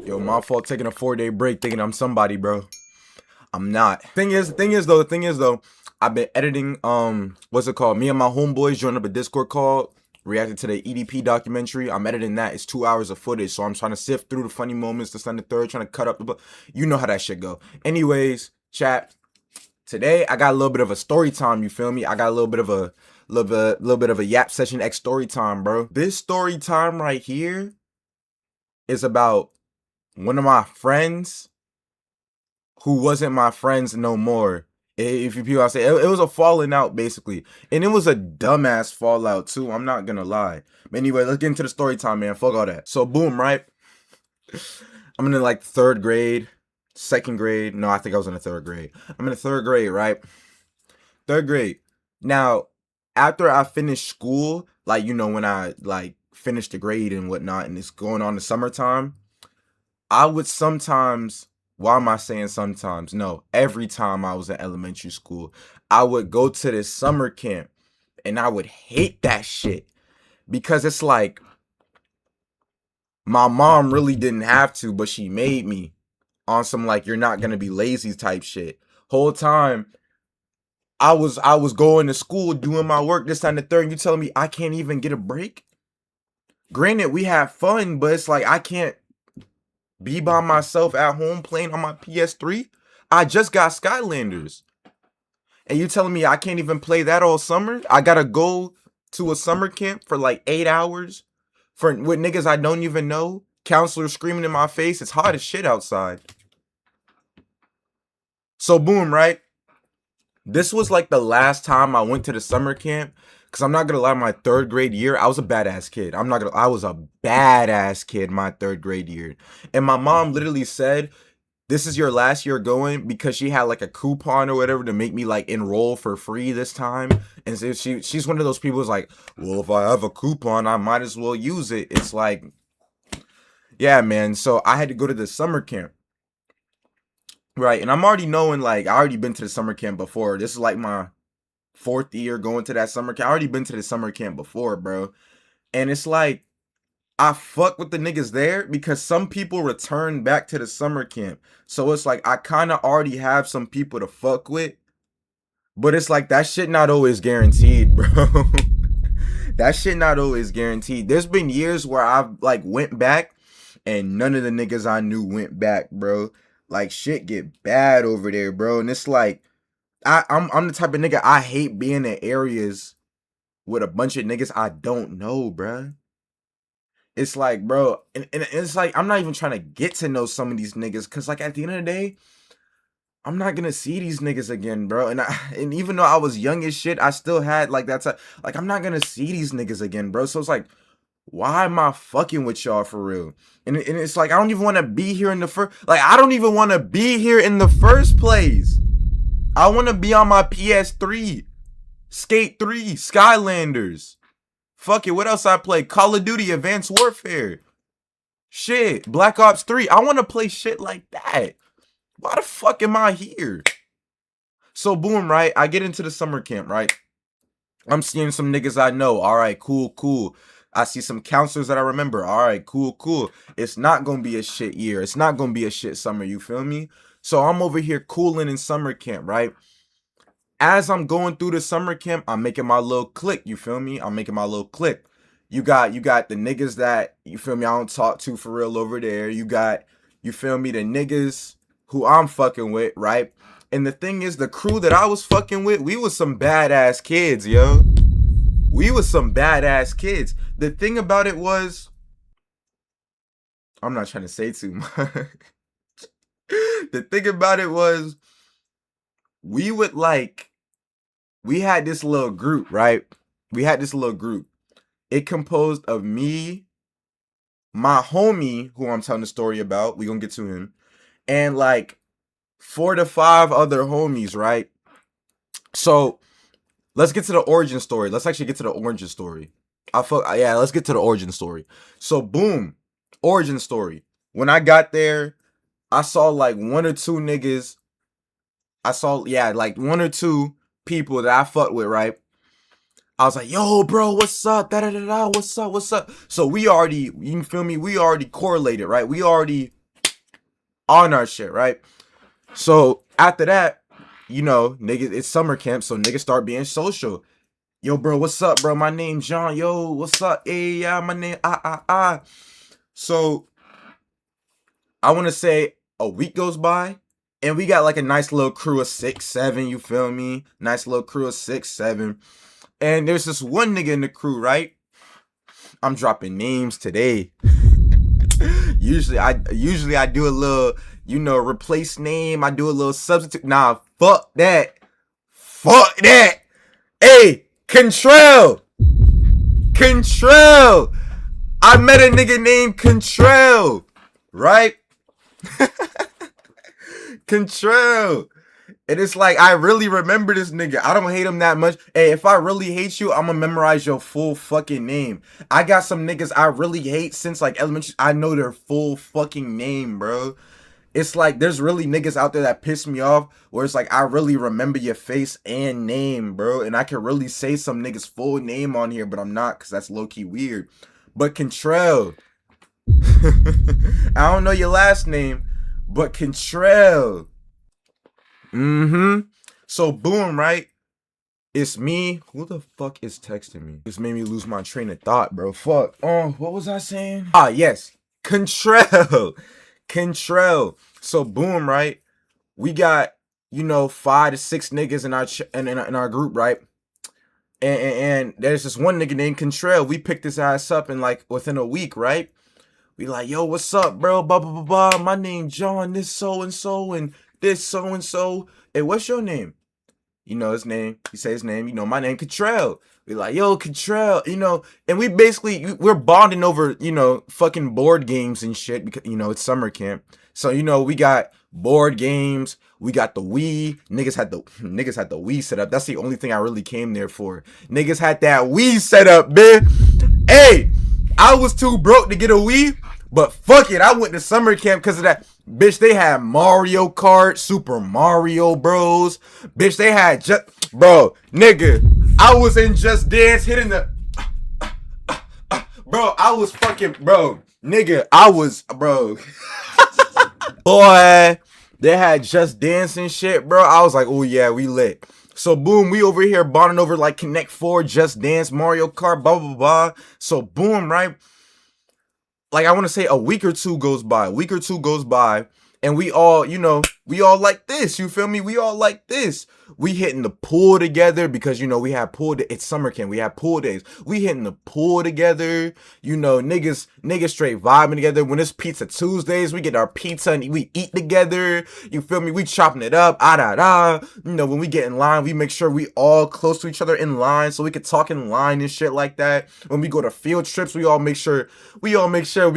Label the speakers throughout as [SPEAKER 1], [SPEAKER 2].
[SPEAKER 1] Yo, my fault taking a 4-day break thinking I'm somebody, bro. I'm not. Thing is though, I've been editing, what's it called? Me and my homeboys joined up a Discord call, reacted to the EDP documentary. I'm editing that. It's 2 hours of footage, so I'm trying to sift through the funny moments, the Sunday third, trying to cut up the, you know how that shit go. Anyways, chat. Today I got a little bit of a story time. You feel me? I got a little bit of a Yap Session X story time, bro. This story time right here is about one of my friends who wasn't my friends no more. If you people, I say it was a falling out basically, and it was a dumbass fallout too. I'm not gonna lie. But anyway, let's get into the story time, man. Fuck all that. So boom, right? I'm in like third grade, second grade. No, I think I was in the third grade. I'm in the third grade, right? Third grade. Now, after I finished school, like you know when I like finished the grade and whatnot, and it's going on the summertime, I would sometimes, why am I saying sometimes? No, every time I was in elementary school, I would go to this summer camp and I would hate that shit because it's like my mom really didn't have to, but she made me on some like you're not gonna be lazy type shit. Whole time I was going to school doing my work this time the third, and you telling me I can't even get a break? Granted, we have fun, but it's like I can't be by myself at home playing on my PS3. I just got Skylanders. And you telling me I can't even play that all summer? I gotta go to a summer camp for like 8 hours for with niggas I don't even know. Counselors screaming in my face. It's hot as shit outside. So boom, right? This was like the last time I went to the summer camp. Cause I'm not gonna lie, my third grade year, I was a badass kid. I was a badass kid my third grade year. And my mom literally said, this is your last year going, because she had like a coupon or whatever to make me like enroll for free this time. And so she's one of those people who's like, well, if I have a coupon, I might as well use it. It's like, yeah, man. So I had to go to the summer camp. Right. And I'm already knowing, like, I already been to the summer camp before. This is like my fourth year going to that summer camp. I already been to the summer camp before, bro. And it's like, I fuck with the niggas there because some people return back to the summer camp. So it's like, I kind of already have some people to fuck with. But it's like, that shit not always guaranteed, bro. That shit not always guaranteed. There's been years where I've like went back and none of the niggas I knew went back, bro. Like shit get bad over there, bro. And it's like, I'm the type of nigga, I hate being in areas with a bunch of niggas I don't know, bruh. It's like, bro, and it's like, I'm not even trying to get to know some of these niggas, because, like, at the end of the day, I'm not gonna see these niggas again, bro. And even though I was young as shit, I still had, like, like, I'm not gonna see these niggas again, bro. So it's like, why am I fucking with y'all for real? And it's like, I don't even want to be here in the first, like, I don't even want to be here in the first place. I want to be on my PS3, Skate 3, Skylanders. Fuck it, what else I play? Call of Duty, Advanced Warfare. Shit, Black Ops 3. I want to play shit like that. Why the fuck am I here? So boom, right? I get into the summer camp, right? I'm seeing some niggas I know. All right, cool, cool. I see some counselors that I remember. All right, cool, cool. It's not going to be a shit year. It's not going to be a shit summer, you feel me? So I'm over here cooling in summer camp, right? As I'm going through the summer camp, I'm making my little clique, you feel me? I'm making my little clique. You got the niggas that, you feel me, I don't talk to for real over there. You got, you feel me, the niggas who I'm fucking with, right? And the thing is, the crew that I was fucking with, we was some badass kids, yo. We was some badass kids. The thing about it was, I'm not trying to say too much. The thing about it was, we would like, we had this little group, right? We had this little group. It composed of me, my homie, who I'm telling the story about, we gonna get to him, and like 4 to 5 other homies, right? So let's get to the origin story. Let's actually get to the origin story. Let's get to the origin story. So boom, origin story. When I got there, I saw like 1 or 2 niggas. I saw, yeah, like 1 or 2 people that I fucked with, right? I was like, yo, bro, what's up? Da-da-da-da, what's up? So we already, you feel me? We already correlated, right? We already on our shit, right? So after that, you know, niggas, it's summer camp, so niggas start being social. Yo, bro, what's up, bro? My name John. Yo, what's up? Hey, yeah, my name So I want to say a week goes by, and we got like a nice little crew of 6, 7. You feel me? Nice little crew of 6, 7. And there's this one nigga in the crew, right? I'm dropping names today. usually I do a little, you know, replace name. I do a little substitute. Nah, fuck that. Fuck that. Hey, Control. Control. I met a nigga named Control, right? Control. And it's like, I really remember this nigga. I don't hate him that much. Hey, if I really hate you, I'm gonna memorize your full fucking name. I got some niggas I really hate since like elementary. I know their full fucking name, bro. It's like, there's really niggas out there that piss me off where it's like, I really remember your face and name, bro. And I can really say some niggas full name on here, but I'm not, because that's low-key weird. But Control. I don't know your last name, but Control. So boom, right? It's me. Who the fuck is texting me? This made me lose my train of thought, bro. Fuck. Oh, what was I saying? Ah, yes. Control. Control. So boom, right? We got, you know, 5 to 6 niggas in our group, right? And there's this one nigga named Control. We picked his ass up in like within a week, right? We like, yo, what's up, bro? Blah blah blah blah. My name John. This so and so and this so and so. Hey, what's your name? You know his name. He say his name. You know my name, Control. We like, yo, Control. You know, and we're bonding over, you know, fucking board games and shit because, you know, it's summer camp. So, you know, we got board games. We got the Wii. Niggas had the Wii set up. That's the only thing I really came there for. Niggas had that Wii set up, man. Hey, I was too broke to get a Wii, but fuck it, I went to summer camp because of that. Bitch, they had Mario Kart, Super Mario Bros. Bitch, they had bro, nigga, I was in Just Dance hitting the, bro, I was fucking, bro, nigga, I was, bro. Boy, they had Just Dance and shit, bro. I was like, oh yeah, we lit. So boom, we over here bonding over like Connect 4, Just Dance, Mario Kart, blah, blah, blah. So boom, right? Like, I want to say a week or two goes by. And we all, you know, we all like this. You feel me? We all like this. We hitting the pool together because, you know, we have pool. It's summer camp. We have pool days. We hitting the pool together. You know, niggas straight vibing together. When it's Pizza Tuesdays, we get our pizza and we eat together. You feel me? We chopping it up. You know, when we get in line, we make sure we all close to each other in line so we can talk in line and shit like that. When we go to field trips, we all make sure we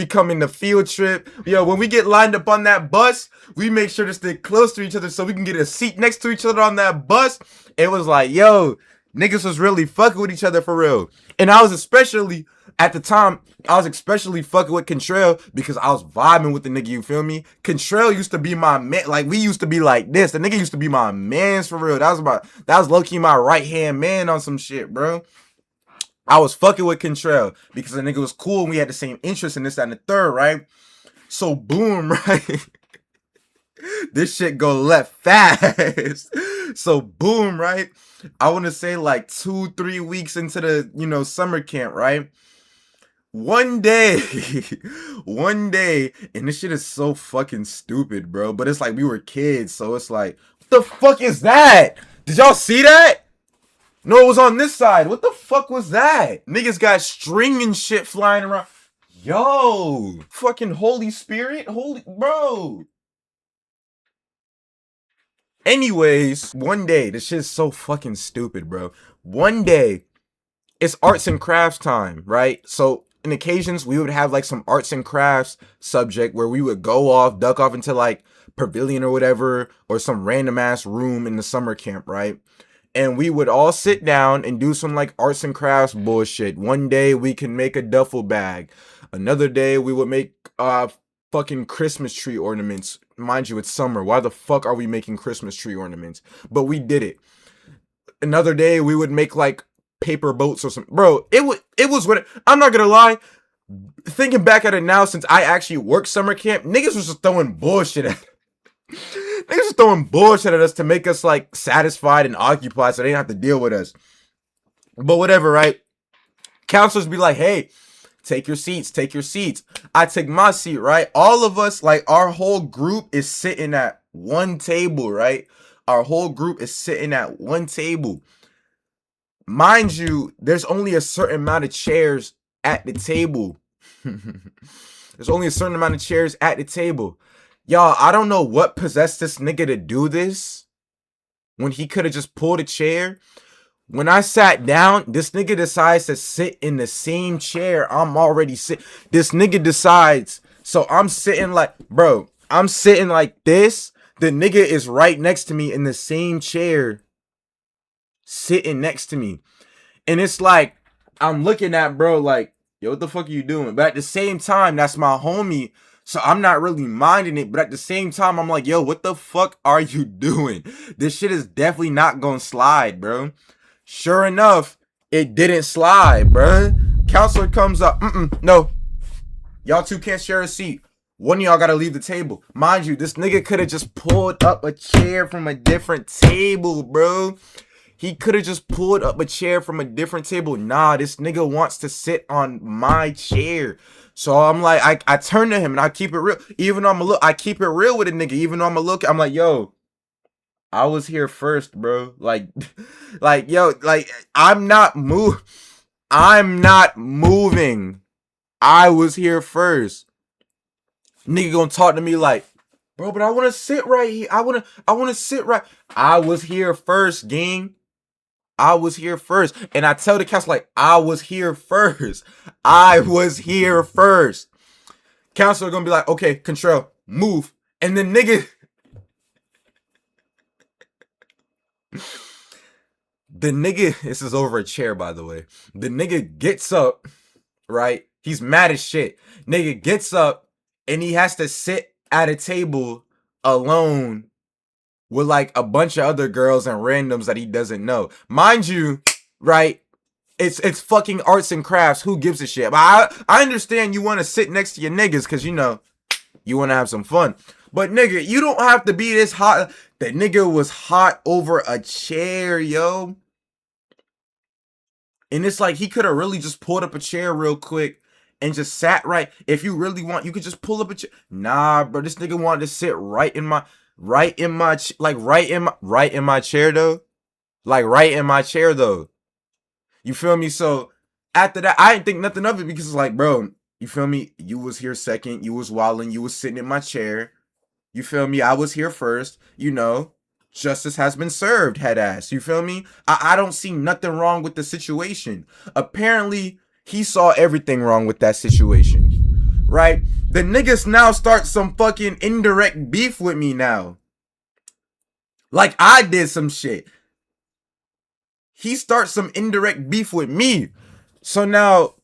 [SPEAKER 1] come in the field trip. Yo, when we get lined up on that bus, we make sure to stay close to each other so we can get a seat next to each other on that bus. It was like, yo, niggas was really fucking with each other for real. And I was especially, at the time, fucking with Control because I was vibing with the nigga, you feel me? Control used to be my man. Like, we used to be like this. The nigga used to be my mans for real. That was low-key my right-hand man on some shit, bro. I was fucking with Control because the nigga was cool and we had the same interests in this, that, and the third, right? So boom, right? This shit go left fast. So boom, right? I want to say like 2-3 weeks into the, you know, summer camp, right? One day, and this shit is so fucking stupid, bro. But it's like we were kids, so it's like, what the fuck is that? Did y'all see that? No, it was on this side. What the fuck was that? Niggas got string and shit flying around. Yo, fucking Holy Spirit, bro. Anyways, one day, this shit's so fucking stupid, bro. One day, it's arts and crafts time, right? So, in occasions, we would have like some arts and crafts subject where we would duck off into like pavilion or whatever, or some random ass room in the summer camp, right? And we would all sit down and do some like arts and crafts bullshit. One day we can make a duffel bag. Another day we would make fucking Christmas tree ornaments. Mind you, it's summer. Why the fuck are we making Christmas tree ornaments? But we did it. Another day we would make like paper boats or something. Bro, it was what, I'm not gonna lie. Thinking back at it now, since I actually worked summer camp, niggas was just throwing bullshit at niggas was throwing bullshit at us to make us like satisfied and occupied so they didn't have to deal with us. But whatever, right? Counselors be like, hey, take your seats, take your seats. I take my seat, right? All of us, like our whole group is sitting at one table, right? Our whole group is sitting at one table. Mind you, there's only a certain amount of chairs at the table. There's only a certain amount of chairs at the table. Y'all, I don't know what possessed this nigga to do this when he could have just pulled a chair. When I sat down, this nigga decides to sit in the same chair I'm already sitting. This nigga decides. So I'm sitting like, bro, I'm sitting like this. The nigga is right next to me in the same chair, sitting next to me. And it's like, I'm looking at bro like, yo, what the fuck are you doing? But at the same time, that's my homie. So I'm not really minding it. But at the same time, I'm like, yo, what the fuck are you doing? This shit is definitely not gonna slide, bro. Sure enough, it didn't slide, bro. Counselor comes up. No. Y'all two can't share a seat. One of y'all gotta leave the table. Mind you, this nigga could have just pulled up a chair from a different table, bro. He could have just pulled up a chair from a different table. Nah, this nigga wants to sit on my chair. So I'm like, I turn to him and I keep it real. Even though I keep it real with a nigga. Even though I'm like, yo, I was here first, bro. Like, yo, like, I'm not moving. I was here first. Nigga gonna talk to me like, bro, but I want to sit right here. I want to sit right. I was here first, gang. I was here first. And I tell the counselor, like, I was here first. I was here first. Counselor gonna be like, okay, control, move. And then nigga, this is over a chair, by the way. The nigga gets up, right? He's mad as shit. Nigga gets up and he has to sit at a table alone with like a bunch of other girls and randoms that he doesn't know. Mind you, right? It's fucking arts and crafts. Who gives a shit? But I understand you want to sit next to your niggas because, you know, you want to have some fun. But nigga, you don't have to be this hot. That nigga was hot over a chair, yo. And it's like he could have really just pulled up a chair real quick and just sat right. If you really want, you could just pull up a chair. Nah, bro, this nigga wanted to sit right in my chair though. Like right in my chair though. You feel me? So after that, I didn't think nothing of it because it's like, bro, you feel me? You was here second. You was wilding. You was sitting in my chair. You feel me? I was here first. You know, justice has been served, head ass. You feel me? I don't see nothing wrong with the situation. Apparently, he saw everything wrong with that situation. Right? The niggas now start some fucking indirect beef with me now. Like I did some shit. He starts some indirect beef with me. So now,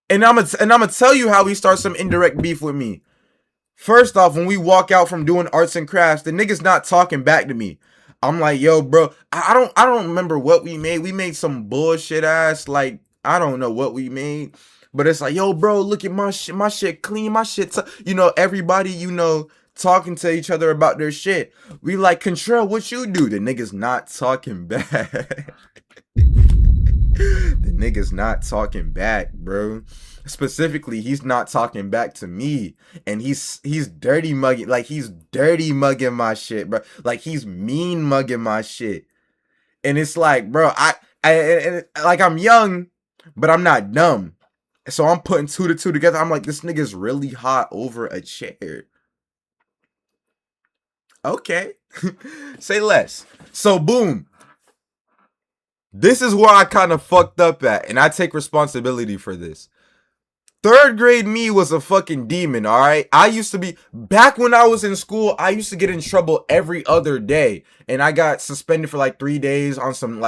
[SPEAKER 1] and I'm gonna tell you how he starts some indirect beef with me. First off, when we walk out from doing arts and crafts, the nigga's not talking back to me. I'm like, yo, bro, I don't remember what we made. We made some bullshit ass, like, I don't know what we made. But it's like, yo, bro, look at my shit clean, my shit, you know, everybody, you know, talking to each other about their shit. We like, Control, what you do? The nigga's not talking back. The nigga's not talking back, bro. Specifically, he's not talking back to me, and he's dirty mugging, like he's dirty mugging my shit, bro. Like he's mean mugging my shit, and it's like, bro, I like I'm young, but I'm not dumb, so I'm putting two to two together. I'm like, this nigga's really hot over a chair. Okay, say less. So boom. This is where I kind of fucked up at, and I take responsibility for this. Third grade me was a fucking demon, alright? I used to be, back when I was in school, I used to get in trouble every other day. And I got suspended for like 3 days on some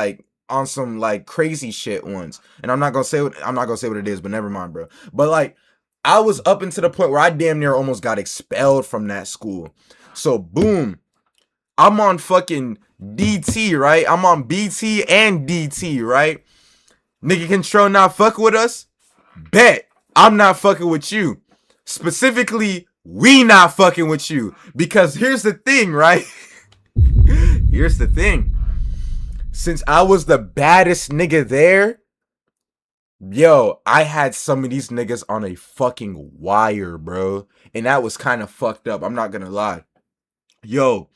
[SPEAKER 1] crazy shit once. And I'm not gonna say what it is, but never mind, bro. But like, I was up into the point where I damn near almost got expelled from that school. So boom, I'm on fucking DT, right? I'm on BT and DT, right? Nigga Control not fuck with us? Bet. I'm not fucking with you. Specifically, we not fucking with you. Because here's the thing, right? Here's the thing. Since I was the baddest nigga there, yo, I had some of these niggas on a fucking wire, bro. And that was kind of fucked up. I'm not gonna lie. Yo,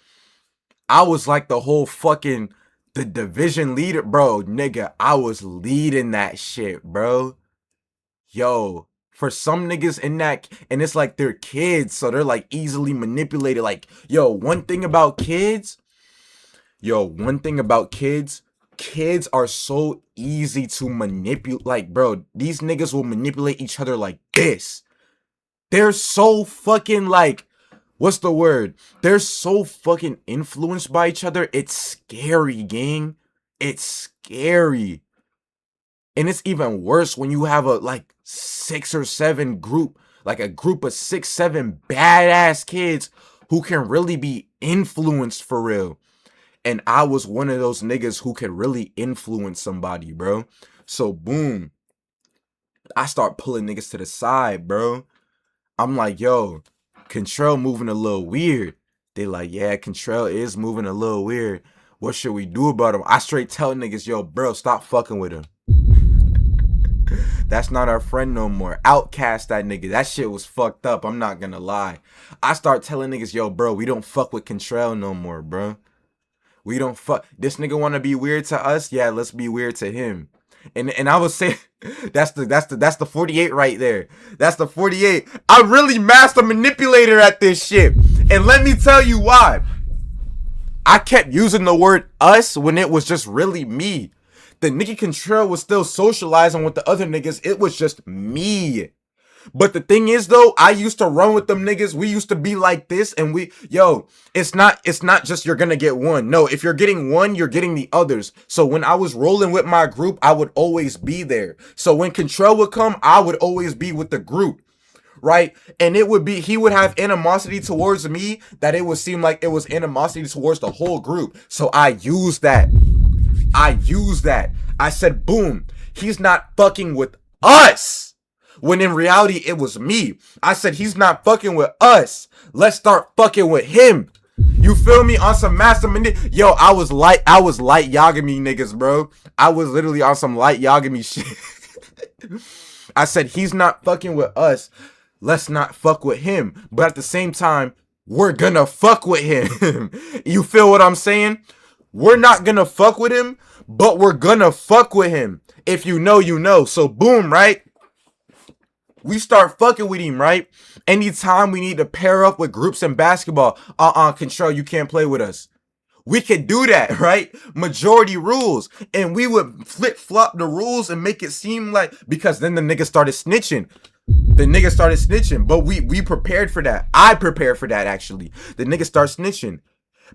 [SPEAKER 1] I was like the whole fucking the division leader, bro. Nigga, I was leading that shit, bro. Yo, for some niggas in that, and it's like they're kids, so they're like easily manipulated. Like, yo, one thing about kids are so easy to manipulate. Like, bro, these niggas will manipulate each other like this. They're so fucking like, what's the word? They're so fucking influenced by each other. It's scary, gang. It's scary. And it's even worse when you have a like 6 or 7 group, like a group of 6, 7 badass kids who can really be influenced for real. And I was one of those niggas who could really influence somebody, bro. So boom, I start pulling niggas to the side, bro. I'm like, yo, Contrell moving a little weird. They like, yeah, Contrell is moving a little weird. What should we do about him? I straight tell niggas, yo, bro, stop fucking with him. That's not our friend no more. Outcast that nigga. That shit was fucked up. I'm not gonna lie. I start telling niggas, yo, bro, we don't fuck with Contrell no more, bro. We don't fuck. This nigga wanna be weird to us? Yeah, let's be weird to him. And I was saying, that's the 48 right there. That's the 48. I'm really master manipulator at this shit. And let me tell you why. I kept using the word us when it was just really me. The nigga Contrell was still socializing with the other niggas. It was just me. But the thing is though, I used to run with them niggas. We used to be like this, and it's not just you're gonna get one. No, if you're getting one, you're getting the others. So when I was rolling with my group, I would always be there. So when Contrell would come, I would always be with the group. Right? And he would have animosity towards me that it would seem like it was animosity towards the whole group. So I used that. I said, boom, he's not fucking with us. When in reality, it was me. I said, he's not fucking with us. Let's start fucking with him. You feel me? On some master yo, I was light Yagami niggas, bro. I was literally on some light Yagami shit. I said, he's not fucking with us. Let's not fuck with him. But at the same time, we're gonna fuck with him. You feel what I'm saying? We're not gonna fuck with him, but we're gonna fuck with him. If you know, you know. So boom, right? We start fucking with him, right? Anytime we need to pair up with groups in basketball, Contrell, you can't play with us. We could do that, right? Majority rules. And we would flip-flop the rules and make it seem like, because then the nigga started snitching. But we prepared for that. I prepared for that, actually. The nigga start snitching.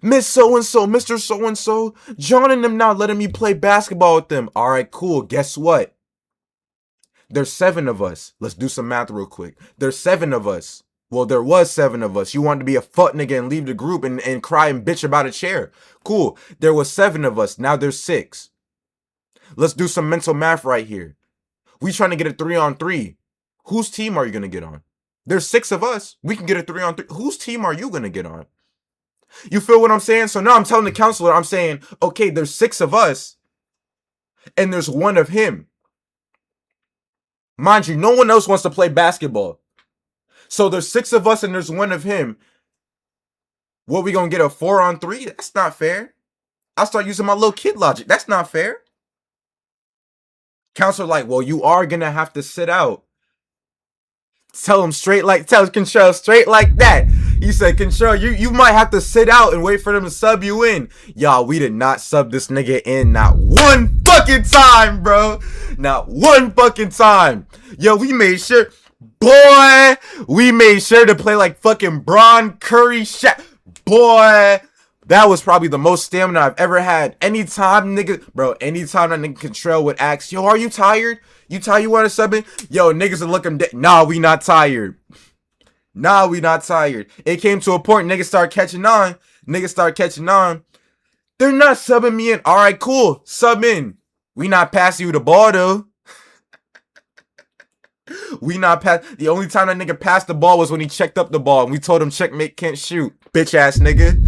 [SPEAKER 1] Miss So-and-so, Mr. So-and-so, John and them not letting me play basketball with them. All right, cool. Guess what? There's 7 of us. Let's do some math real quick. There's 7 of us. Well, there was 7 of us. You wanted to be a fuck nigga and leave the group and cry and bitch about a chair. Cool. There was 7 of us. Now there's 6. Let's do some mental math right here. We trying to get a 3-on-3. Whose team are you going to get on? There's 6 of us. We can get a 3-on-3. Whose team are you going to get on? You feel what I'm saying? So now I'm telling the counselor, I'm saying, okay, there's 6 of us and there's 1 of him. Mind you, no one else wants to play basketball. So there's 6 of us and there's 1 of him. What, we gonna get a 4-on-3? That's not fair. I'll start using my little kid logic. That's not fair. Counselor like, well, you are gonna have to sit out. Tell Contrell straight like that. He said, Contrell, you might have to sit out and wait for them to sub you in. Y'all, we did not sub this nigga in not one fucking time, bro. Not one fucking time. Yo, we made sure to play like fucking Bron, Curry, Shaq. Boy, that was probably the most stamina I've ever had. Anytime that nigga Contrell would ask, yo, are you tired? You tired? You want to sub in? Yo, niggas would look him dead. Nah, we not tired. It came to a point, niggas start catching on. They're not subbing me in. All right, cool. Sub in. We not passing you the ball, though. We not pass. The only time that nigga passed the ball was when he checked up the ball, and we told him checkmate, can't shoot. Bitch ass nigga.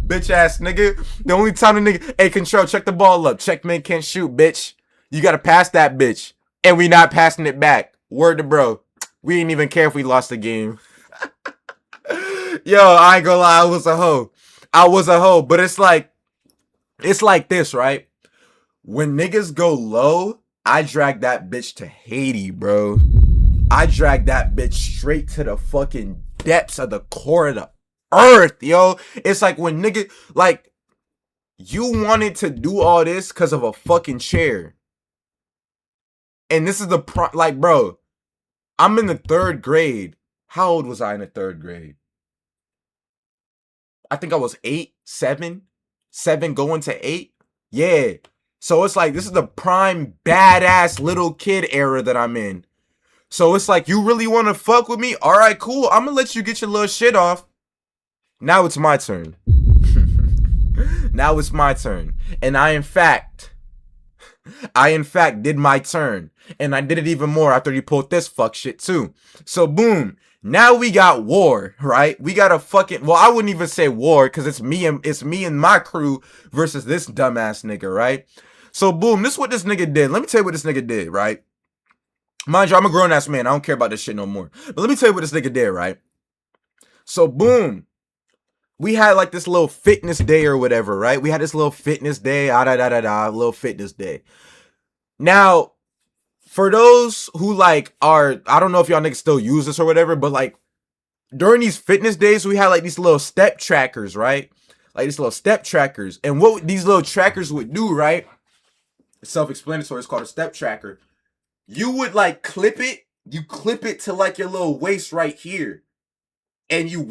[SPEAKER 1] Bitch ass nigga. The only time the nigga, hey, control, check the ball up. Checkmate, can't shoot, bitch. You gotta pass that bitch, and we not passing it back. Word to bro. We didn't even care if we lost the game. Yo, I ain't gonna lie, I was a hoe. I was a hoe, but it's like this, right? When niggas go low, I drag that bitch to Haiti, bro. I drag that bitch straight to the fucking depths of the core of the earth, yo. It's like when nigga, like, you wanted to do all this because of a fucking chair. And this is the like, bro, I'm in the 3rd grade. How old was I in the 3rd grade? I think I was 8, 7 going to 8. Yeah. So it's like, this is the prime badass little kid era that I'm in. So it's like, you really want to fuck with me? All right, cool. I'm gonna let you get your little shit off. Now it's my turn. Now it's my turn. And I in fact did my turn. And I did it even more after you pulled this fuck shit too. So boom. Now we got war, right? We got a fucking, well, I wouldn't even say war, because it's me and my crew versus this dumbass nigga, right? So boom, this is what this nigga did. Let me tell you what this nigga did, right? Mind you, I'm a grown ass man. I don't care about this shit no more. But let me tell you what this nigga did, right? So boom, we had like this little fitness day or whatever, right? We had this little fitness day, little fitness day. Now, for those who like are, I don't know if y'all niggas still use this or whatever, but like during these fitness days, we had like these little step trackers, right? Like these little step trackers. And what these little trackers would do, right? It's self-explanatory. It's called a step tracker. You would like clip it to like your little waist right here. And you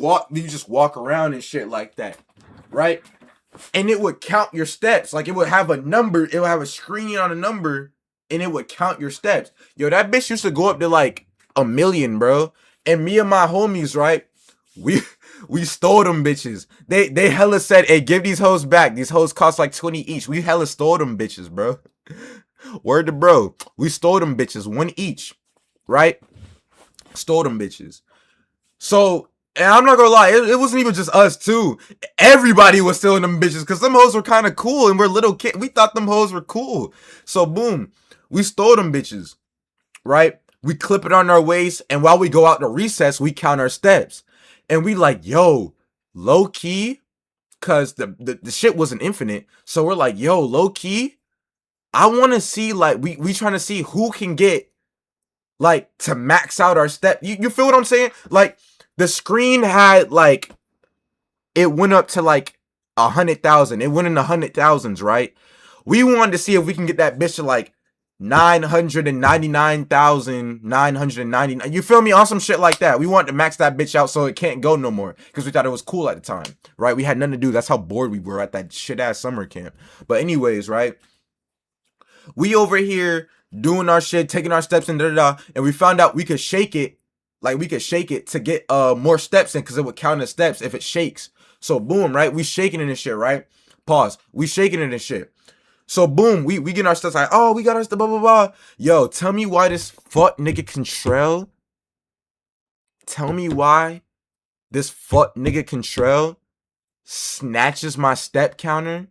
[SPEAKER 1] just walk around and shit like that, right? And it would count your steps. Like it would have a number, it would have a screen on a number, and it would count your steps. Yo, that bitch used to go up to like 1 million, bro. And me and my homies, right? We stole them bitches. They hella said, hey, give these hoes back. These hoes cost like 20 each. We hella stole them bitches, bro. Word to bro. We stole them bitches, 1 each, right? Stole them bitches. So, and I'm not gonna lie, it wasn't even just us too. Everybody was stealing them bitches because them hoes were kind of cool and we're little kids. We thought them hoes were cool. So boom, we stole them bitches, right? We clip it on our waist, and while we go out to recess, we count our steps. And we like, yo, low key, cause the shit wasn't infinite. So we're like, yo, low key, I wanna see, like, we trying to see who can get like to max out our step. You feel what I'm saying? Like the screen had like, it went up to like 100,000. It went in the 100,000s, right? We wanted to see if we can get that bitch to like 999,999. You feel me? On some shit like that. We wanted to max that bitch out so it can't go no more because we thought it was cool at the time, right? We had nothing to do. That's how bored we were at that shit ass summer camp. But anyways, right? We over here doing our shit, taking our steps and and we found out we could shake it, like we could shake it to get more steps in because it would count as steps if it shakes. So boom, right? We shaking it and shit, right? Pause. We shaking it and shit. So boom, we get our stuff like, oh, we got our stuff, blah blah blah. Yo, tell me why this fuck nigga Contrell. Tell me why this fuck nigga Contrell snatches my step counter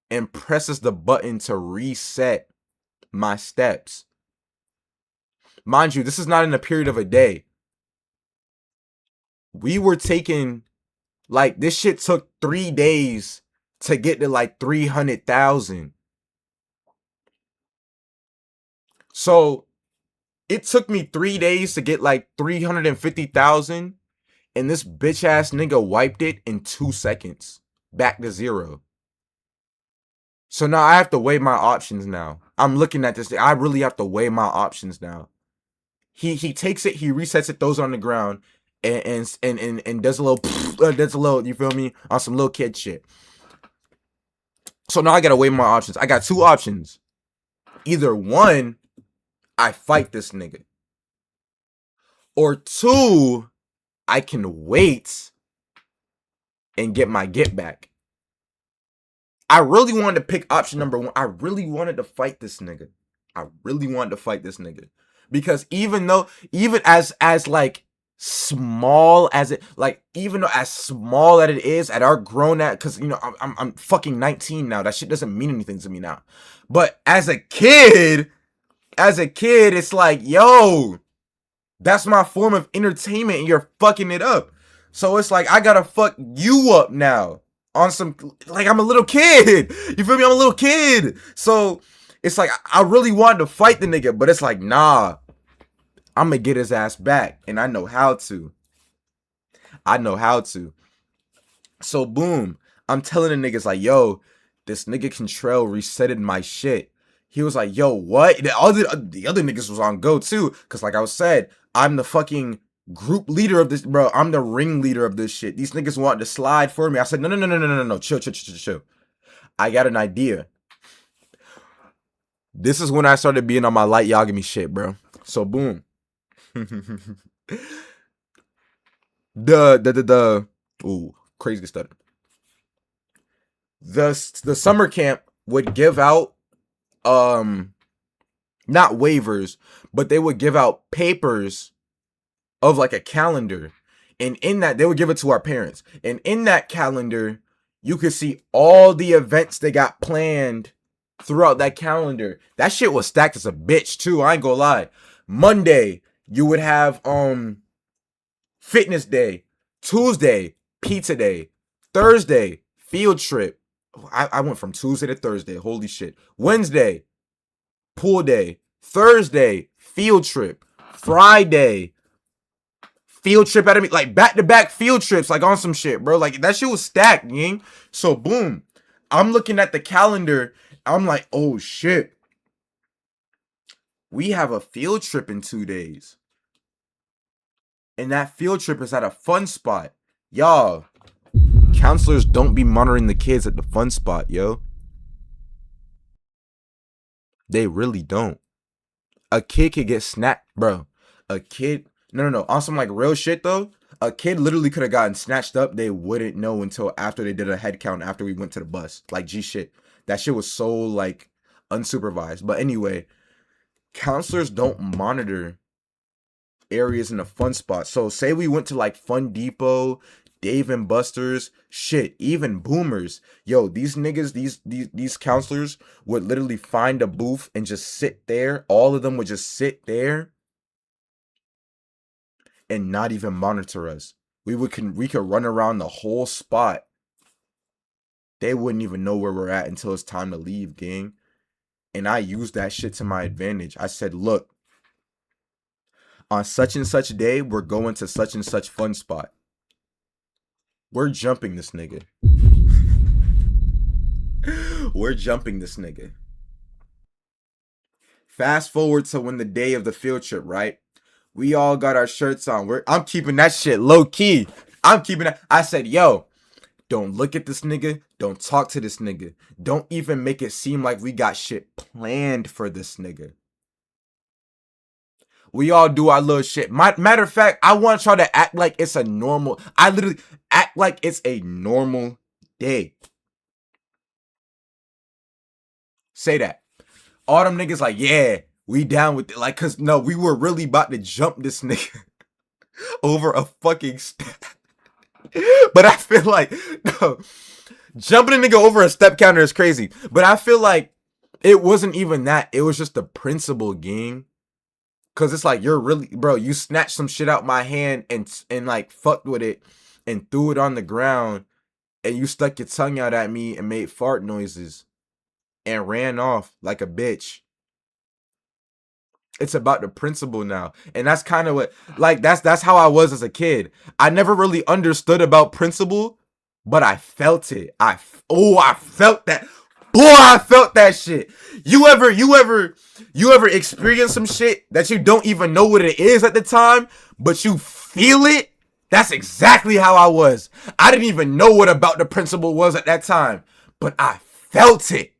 [SPEAKER 1] and presses the button to reset my steps. Mind you, this is not in a period of a day. We were taking, like, this shit took 3 days to get to like 300,000. So it took me 3 days to get like 350,000, and this bitch ass nigga wiped it in 2 seconds back to zero. So now I have to weigh my options now. I'm looking at this. I really have to weigh my options now. He takes it, he resets it, throws it on the ground, and does a little, you feel me, on some little kid shit. So now I gotta weigh my options. I got 2 options. Either 1, I fight this nigga, or 2, I can wait and get my get back. I really wanted to pick option number 1. I really wanted to fight this nigga. because even as like small as it, like, even though as small that it is at our grown at, because I'm fucking 19 now, that shit doesn't mean anything to me now, but as a kid it's like, yo, that's my form of entertainment and you're fucking it up. So it's like I gotta fuck you up now on some, like, I'm a little kid. You feel me? I'm a little kid. So it's like I really wanted to fight the nigga, but it's like, nah, I'm gonna get his ass back. And I know how to. I know how to. So boom, I'm telling the niggas like, yo, this nigga Contrell resetted my shit. He was like, yo, what? The other niggas was on go too. Cause like I was said, I'm the fucking group leader of this, bro. I'm the ringleader of this shit. These niggas wanted to slide for me. I said, no. Chill. I got an idea. This is when I started being on my light Yagami shit, bro. So boom. Ooh, crazy stutter. The summer camp would give out not waivers, but they would give out papers of like a calendar. And in that, they would give it to our parents. And in that calendar, you could see all the events they got planned throughout that calendar. That shit was stacked as a bitch too. I ain't gonna lie. Monday, you would have fitness day. Tuesday, pizza day. Thursday, field trip. I went from Tuesday to Thursday. Holy shit. Wednesday, pool day. Thursday, field trip. Friday, field trip out of me, like back-to-back field trips, like on some shit, bro. Like that shit was stacked, gang. So boom, I'm looking at the calendar. I'm like, oh shit, we have a field trip in 2 days, and that field trip is at a fun spot, y'all. Counselors don't be monitoring the kids at the fun spot, yo. They really don't. A kid could get snapped, bro. A kid, no. On some like real shit though, a kid literally could have gotten snatched up. They wouldn't know until after they did a head count after we went to the bus. Like G shit. That shit was so like unsupervised. But anyway, counselors don't monitor areas in the fun spot. So say we went to like Fun Depot, Dave and Buster's, shit, even Boomers. Yo, these niggas, these counselors would literally find a booth and just sit there. All of them would just sit there and not even monitor us. We could run around the whole spot. They wouldn't even know where we're at until it's time to leave, gang. And I used that shit to my advantage. I said, look, on such and such day, we're going to such and such fun spot. We're jumping this nigga. We're jumping this nigga. Fast forward to when the day of the field trip, right? We all got our shirts on. I'm keeping that shit low key. I'm keeping that. I said, yo, don't look at this nigga. Don't talk to this nigga. Don't even make it seem like we got shit planned for this nigga. We all do our little shit. Matter of fact, I want y'all to act like it's a normal. I literally act like it's a normal day. Say that. All them niggas like, yeah, we down with it. Like, cause no, we were really about to jump this nigga over a fucking step. But I feel like, no, jumping a nigga over a step counter is crazy. But I feel like it wasn't even that. It was just the principle, gang. Cause it's like, you're really, bro, you snatched some shit out my hand and like fucked with it and threw it on the ground and you stuck your tongue out at me and made fart noises and ran off like a bitch. It's about the principle now. And that's kind of what, like, that's how I was as a kid. I never really understood about principle, but I felt it. I felt that. Boy, I felt that shit. You ever experience some shit that you don't even know what it is at the time, but you feel it? That's exactly how I was. I didn't even know what about the principle was at that time, but I felt it.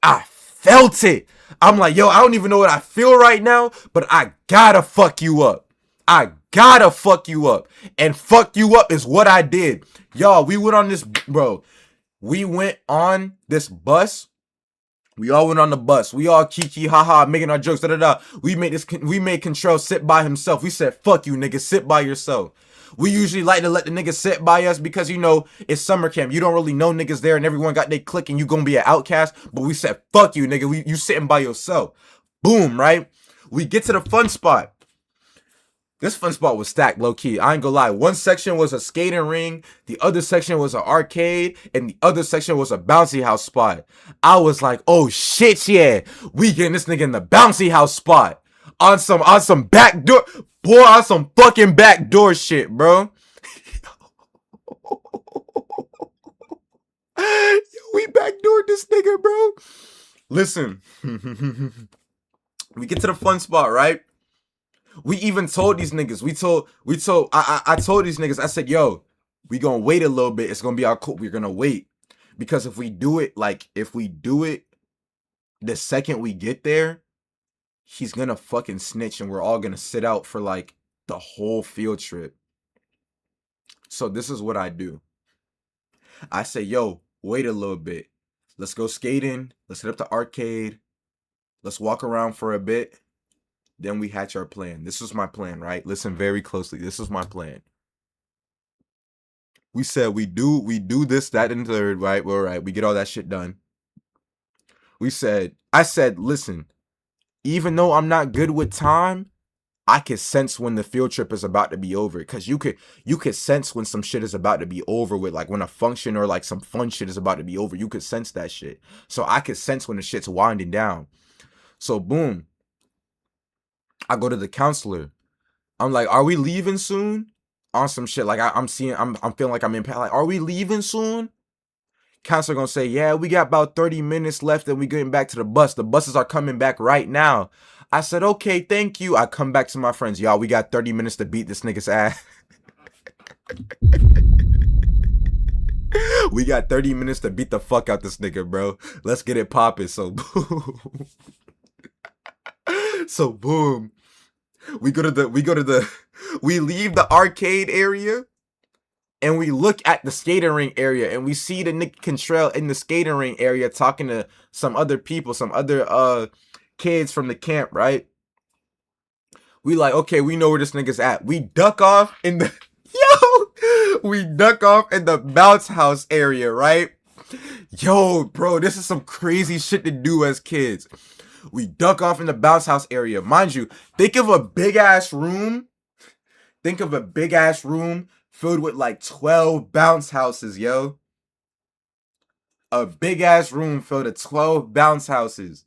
[SPEAKER 1] I felt it. I'm like, yo, I don't even know what I feel right now, but I gotta fuck you up. I gotta fuck you up. And fuck you up is what I did. Y'all, we went on this, bro. We went on this bus We all went on the bus. We all kiki haha making our jokes. Da da da. We made Contrell sit by himself. We said, "Fuck you, nigga. Sit by yourself." We usually like to let the niggas sit by us because, you know, it's summer camp. You don't really know niggas there and everyone got their click and you gonna be an outcast. But we said, "Fuck you, nigga. You sitting by yourself." Boom, right? We get to the fun spot. This fun spot was stacked, low key. I ain't gonna lie. One section was a skating ring, the other section was an arcade, and the other section was a bouncy house spot. I was like, oh shit, yeah, we getting this nigga in the bouncy house spot on some backdoor, boy, on some fucking backdoor shit, bro. We backdoored this nigga, bro. Listen, we get to the fun spot, right? We even told these niggas. I told these niggas. I said, "Yo, we gonna wait a little bit. It's gonna be our cool. We're gonna wait because if we do it, the second we get there, he's gonna fucking snitch, and we're all gonna sit out for like the whole field trip." So this is what I do. I say, "Yo, wait a little bit. Let's go skating. Let's hit up the arcade. Let's walk around for a bit." Then we hatch our plan. This was my plan, right? Listen very closely. This was my plan. We said we do this, that, and the third, right? We're right. We get all that shit done. I said, listen, even though I'm not good with time, I can sense when the field trip is about to be over. Because you could sense when some shit is about to be over with, like when a function or like some fun shit is about to be over. You could sense that shit. So I could sense when the shit's winding down. So boom. I go to the counselor. I'm like, are we leaving soon? On some shit. Like I'm feeling like I'm in like, are we leaving soon? Counselor gonna say, yeah, we got about 30 minutes left and we getting back to the bus. The buses are coming back right now. I said, okay, thank you. I come back to my friends. Y'all, we got 30 minutes to beat this nigga's ass. We got 30 minutes to beat the fuck out this nigga, bro. Let's get it popping. So boom. So boom. We leave the arcade area and we look at the skating ring area and we see the Nick Contrell in the skating ring area talking to some other people, some other kids from the camp, right? We like, okay, we know where this nigga's at. We duck off in the we duck off in the bounce house area, right? Yo, bro, this is some crazy shit to do as kids. We duck off in the bounce house area. Mind you, think of a big ass room. Think of a big ass room filled with like 12 bounce houses, yo. A big ass room filled with 12 bounce houses.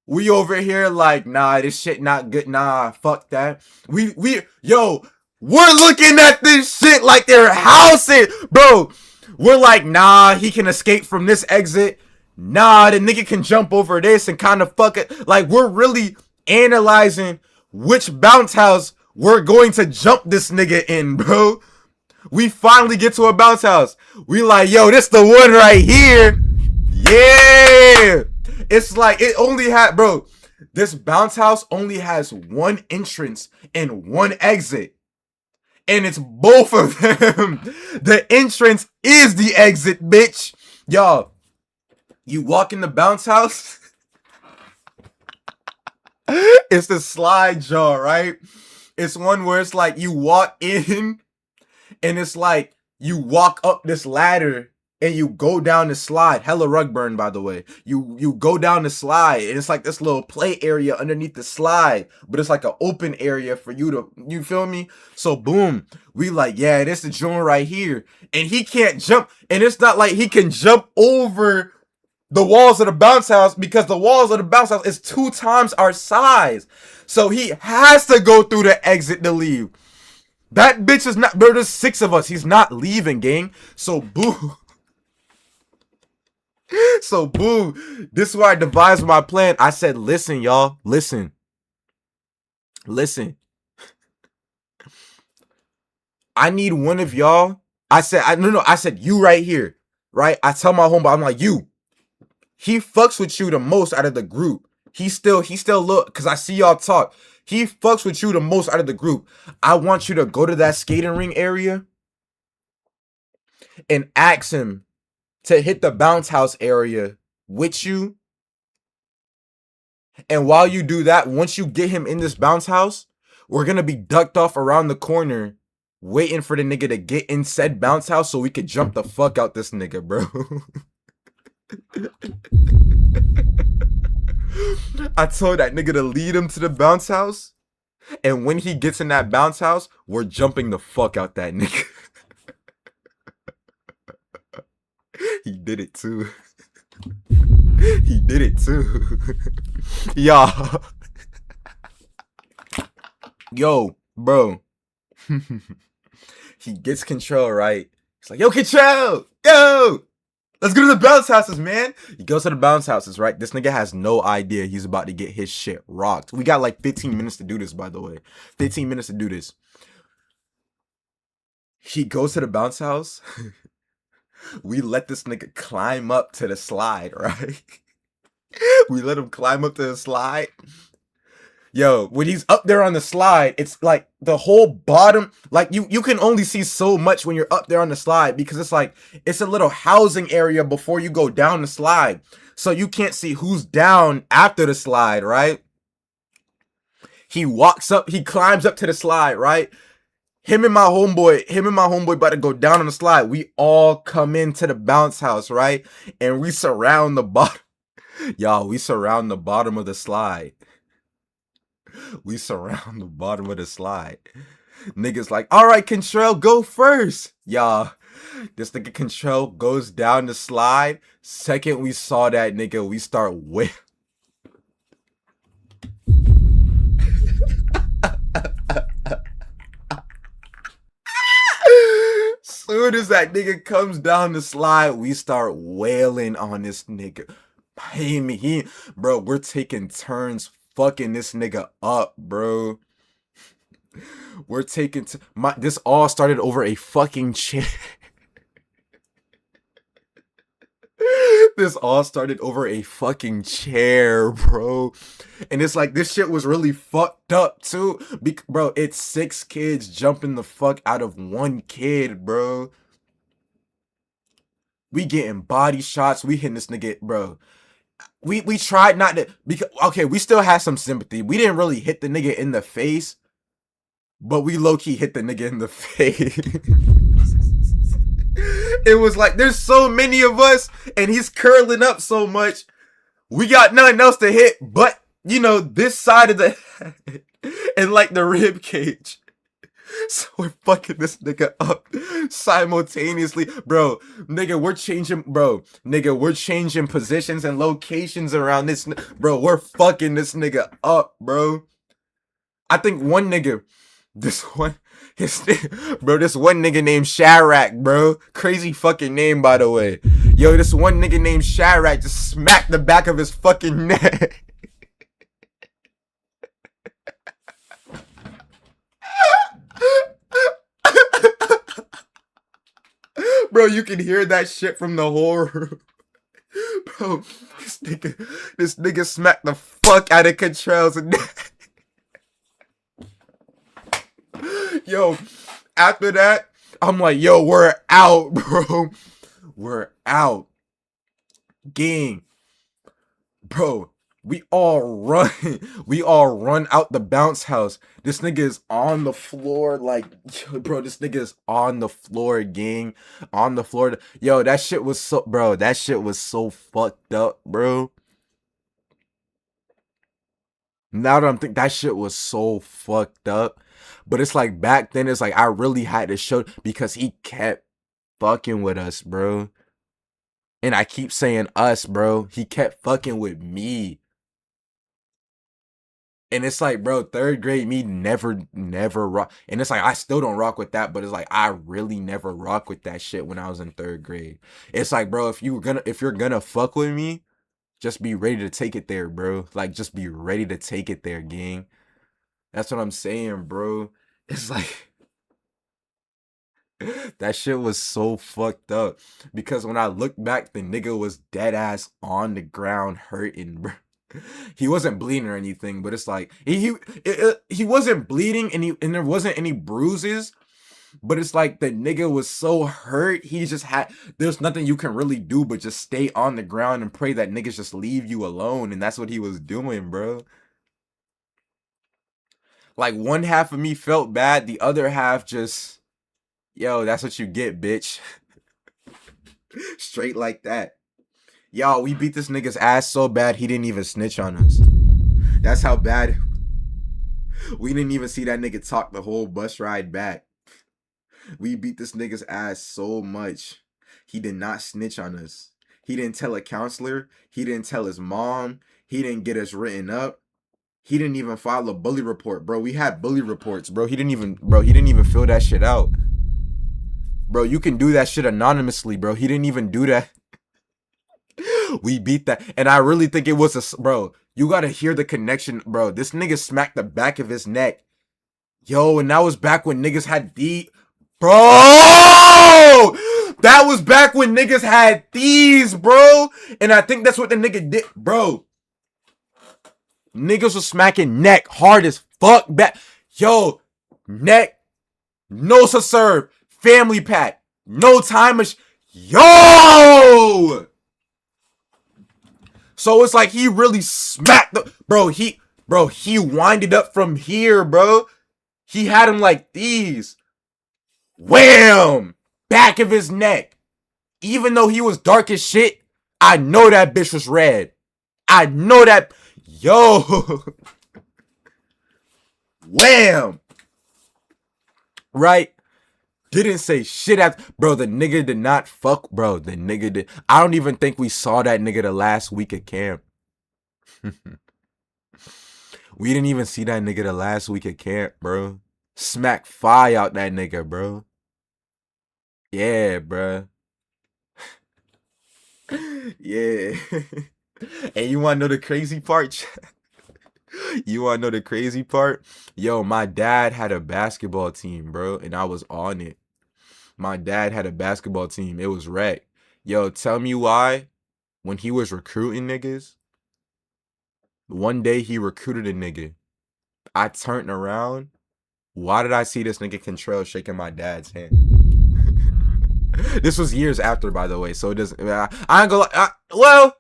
[SPEAKER 1] We over here like, nah, this shit not good. Nah, fuck that. Yo, we're looking at this shit like they're houses, bro. We're like, nah, he can escape from this exit. Nah, the nigga can jump over this and kind of fuck it. Like, we're really analyzing which bounce house we're going to jump this nigga in, bro. We finally get to a bounce house. We like, yo, this the one right here. Yeah. It's like, it only had, bro, this bounce house only has one entrance and one exit. And it's both of them. The entrance is the exit, bitch. Y'all, you walk in the bounce house. It's the slide jaw, right? It's one where it's like you walk in and it's like you walk up this ladder and you go down the slide. Hella rug burn, by the way. You go down the slide and it's like this little play area underneath the slide, but it's like an open area for you to, you feel me? So boom, we like, yeah, this the joint right here. And he can't jump, and it's not like he can jump over the walls of the bounce house because the walls of the bounce house is 2 times our size. So he has to go through the exit to leave. That bitch is not, bro, there's 6 of us. He's not leaving, gang. So boom. So boom. This is where I devised my plan. I said, listen, y'all. Listen. I need one of y'all. I said you right here. Right? I tell my homeboy, I'm like, you. He fucks with you the most out of the group. He still look, because I see y'all talk. He fucks with you the most out of the group. I want you to go to that skating ring area and ask him to hit the bounce house area with you And while you do that, once you get him in this bounce house, we're gonna be ducked off around the corner, waiting for the nigga to get in said bounce house so we could jump the fuck out this nigga, bro. I told that nigga to lead him to the bounce house, and when he gets in that bounce house, we're jumping the fuck out that nigga. He did it too. He did it too. Y'all. Yo, bro. He gets control, right? He's like, yo, control! Yo! Let's go to the bounce houses, man. He goes to the bounce houses, right? This nigga has no idea he's about to get his shit rocked. We got like 15 minutes to do this, by the way. 15 minutes to do this. He goes to the bounce house. We let this nigga climb up to the slide, right? We let him climb up to the slide. Yo, when he's up there on the slide, it's like the whole bottom, like you can only see so much when you're up there on the slide because it's like it's a little housing area before you go down the slide. So you can't see who's down after the slide, right? He walks up, he climbs up to the slide, right? Him and my homeboy about to go down on the slide. We all come into the bounce house, right? And we surround the bottom. Y'all, we surround the bottom of the slide. We surround the bottom of the slide. Niggas like, all right, Control, go first. Y'all, this nigga Control goes down the slide. Second we saw that nigga, we start whip. Soon as that nigga comes down the slide, we start wailing on this nigga. Bro, we're taking turns fucking this nigga up, bro. We're taking this all started over a fucking chair. This all started over a fucking chair, bro. And it's like this shit was really fucked up too. Bro, it's 6 kids jumping the fuck out of 1 kid, bro. We getting body shots. We hitting this nigga, bro. We tried not to, because okay, we still had some sympathy. We didn't really hit the nigga in the face, but we low-key hit the nigga in the face. It was like there's so many of us and he's curling up so much. We got nothing else to hit but, you know, this side of the head and like the rib cage. So we're fucking this nigga up simultaneously. Bro, nigga, we're changing positions and locations around this. Bro, we're fucking this nigga up, bro. I think one nigga, this one nigga named Sharak, bro. Crazy fucking name, by the way. Yo, this one nigga named Sharak just smacked the back of his fucking neck. Bro, you can hear that shit from the whole room. Bro, this nigga smacked the fuck out of Control's neck. Yo, after that, I'm like, yo, we're out, bro. We're out. Gang. Bro, we all run. We all run out the bounce house. This nigga is on the floor, like, bro, this nigga is on the floor, gang. On the floor. Yo, that shit was so, bro, that shit was so fucked up, bro. Now that I'm thinking, that shit was so fucked up. But it's like back then, it's like I really had to show because he kept fucking with us, bro. And I keep saying us, bro. He kept fucking with me. And it's like, bro, 3rd grade me never rock. And it's like I still don't rock with that, but it's like I really never rock with that shit when I was in 3rd grade. It's like, bro, if you're gonna fuck with me, just be ready to take it there, bro. Like, just be ready to take it there, gang. That's what I'm saying, bro. It's like that shit was so fucked up because when I look back, the nigga was dead ass on the ground hurting, bro. He wasn't bleeding or anything, but it's like he wasn't bleeding and there wasn't any bruises, But it's like the nigga was so hurt. He just had, there's nothing you can really do but just stay on the ground and pray that niggas just leave you alone. And that's what he was doing, bro. Like one half of me felt bad, the other half just, yo, that's what you get, bitch. Straight like that. Yo, we beat this nigga's ass so bad he didn't even snitch on us. That's how bad. We didn't even see that nigga talk the whole bus ride back. We beat this nigga's ass so much. He did not snitch on us. He didn't tell a counselor. He didn't tell his mom. He didn't get us written up. He didn't even file a bully report, bro. We had bully reports, bro. He didn't even fill that shit out. Bro, you can do that shit anonymously, bro. He didn't even do that. We beat that. And I really think it was bro, you gotta hear the connection, bro. This nigga smacked the back of his neck. Yo, and that was back when niggas had bro! That was back when niggas had these, bro. And I think that's what the nigga did, bro. Niggas was smacking neck hard as fuck back. Yo, neck, no serve, family pack, no time yo! So it's like he really smacked the he winded up from here, bro. He had him like these. Wham! Back of his neck. Even though he was dark as shit, I know that bitch was red. I know that. Yo. Wham! Right? Didn't say shit after. Bro, the nigga did not fuck. Bro, the nigga did. I don't even think we saw that nigga the last week at camp. We didn't even see that nigga the last week at camp, bro. Smack fire out that nigga, bro. Yeah, bro. Yeah. And you wanna know the crazy part? You wanna know the crazy part? Yo, my dad had a basketball team, bro, and I was on it. My dad had a basketball team. It was wrecked. Yo, tell me why when he was recruiting niggas, one day he recruited a nigga. I turned around. Why did I see this nigga Contrell shaking my dad's hand? This was years after, by the way, so it doesn't. I ain't gonna. Well,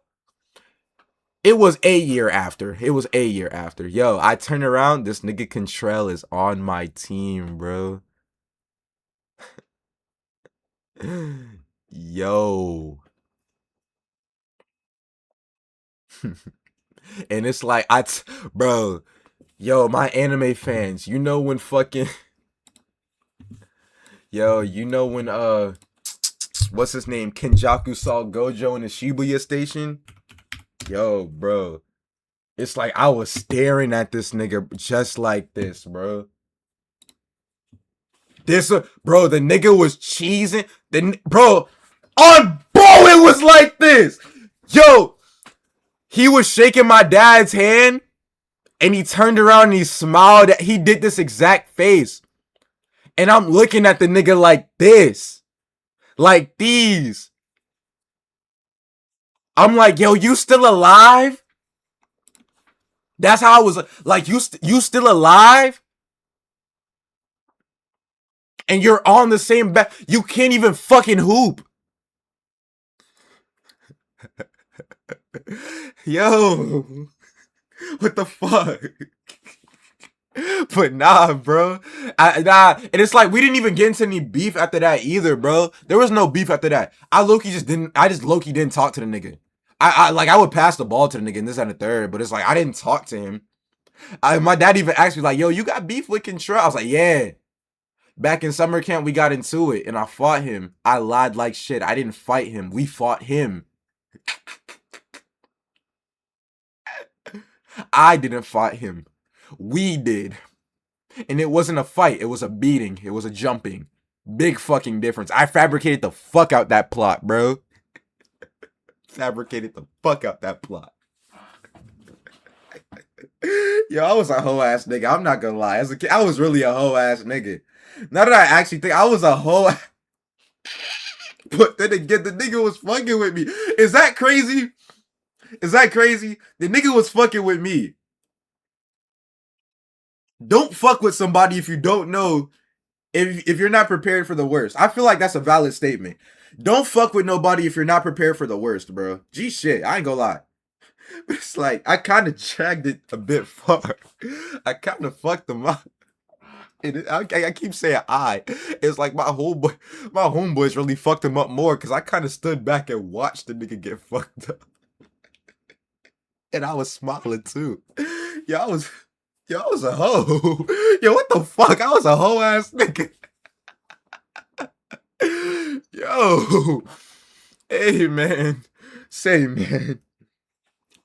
[SPEAKER 1] it was a year after. It was a year after. Yo, I turned around. This nigga Contrell is on my team, bro. Yo. And it's like bro, yo, my anime fans, you know when fucking yo, you know when what's his name, Kenjaku saw Gojo in the Shibuya station? Yo, bro, it's like I was staring at this nigga just like this, bro. Bro, the nigga was cheesing. Bro, it was like this. Yo, he was shaking my dad's hand, and he turned around and he smiled. He did this exact face. And I'm looking at the nigga like this. Like these. I'm like, yo, you still alive? That's how I was like, you still alive? And you're on the same back. You can't even fucking hoop. Yo. What the fuck? But nah, bro. Nah. And it's like we didn't even get into any beef after that either, bro. There was no beef after that. I just low-key didn't talk to the nigga. I would pass the ball to the nigga and this and the third, but it's like I didn't talk to him. My dad even asked me, like, yo, you got beef with Contrell? I was like, yeah. Back in summer camp, we got into it and I fought him. I lied like shit. I didn't fight him. We fought him. I didn't fight him. We did. And it wasn't a fight. It was a beating. It was a jumping. Big fucking difference. I fabricated the fuck out that plot, bro. Fabricated the fuck out that plot. Yo, I was a hoe ass nigga. I'm not gonna lie. As a kid, I was really a hoe ass nigga. Now that I actually think I was a hoe. But then again, the nigga was fucking with me. Is that crazy? Is that crazy? The nigga was fucking with me. Don't fuck with somebody if you don't know If you're not prepared for the worst. I feel like that's a valid statement. Don't fuck with nobody if you're not prepared for the worst, bro. Gee shit, I ain't gonna lie. It's like I kind of dragged it a bit far. I kind of fucked them up. I keep saying I. It's like my homeboys really fucked him up more because I kind of stood back and watched the nigga get fucked up, and I was smiling too. Yo, I was a hoe. Yo, what the fuck? I was a hoe ass nigga. Yo, hey man, say man.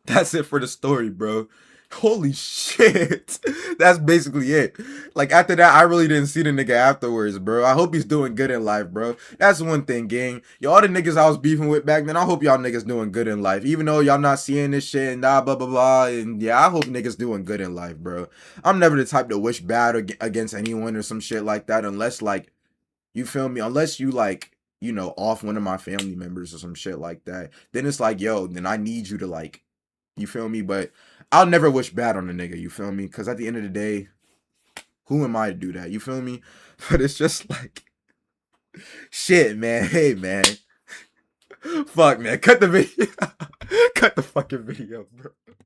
[SPEAKER 1] That's it for the story, bro. Holy shit. That's basically it. Like after that, I really didn't see the nigga afterwards, bro. I hope he's doing good in life, bro. That's one thing, gang. Y'all the niggas I was beefing with back then, I hope y'all niggas doing good in life. Even though y'all not seeing this shit and blah blah blah. And yeah, I hope niggas doing good in life, bro. I'm never the type to wish bad against anyone or some shit like that unless like, you feel me? Unless you like, off one of my family members or some shit like that. Then it's like, yo, then I need you to like, you feel me? But I'll never wish bad on a nigga, you feel me? Because at the end of the day, who am I to do that? You feel me? But it's just like, shit, man. Hey, man. Fuck, man. Cut the video. Cut the fucking video, bro.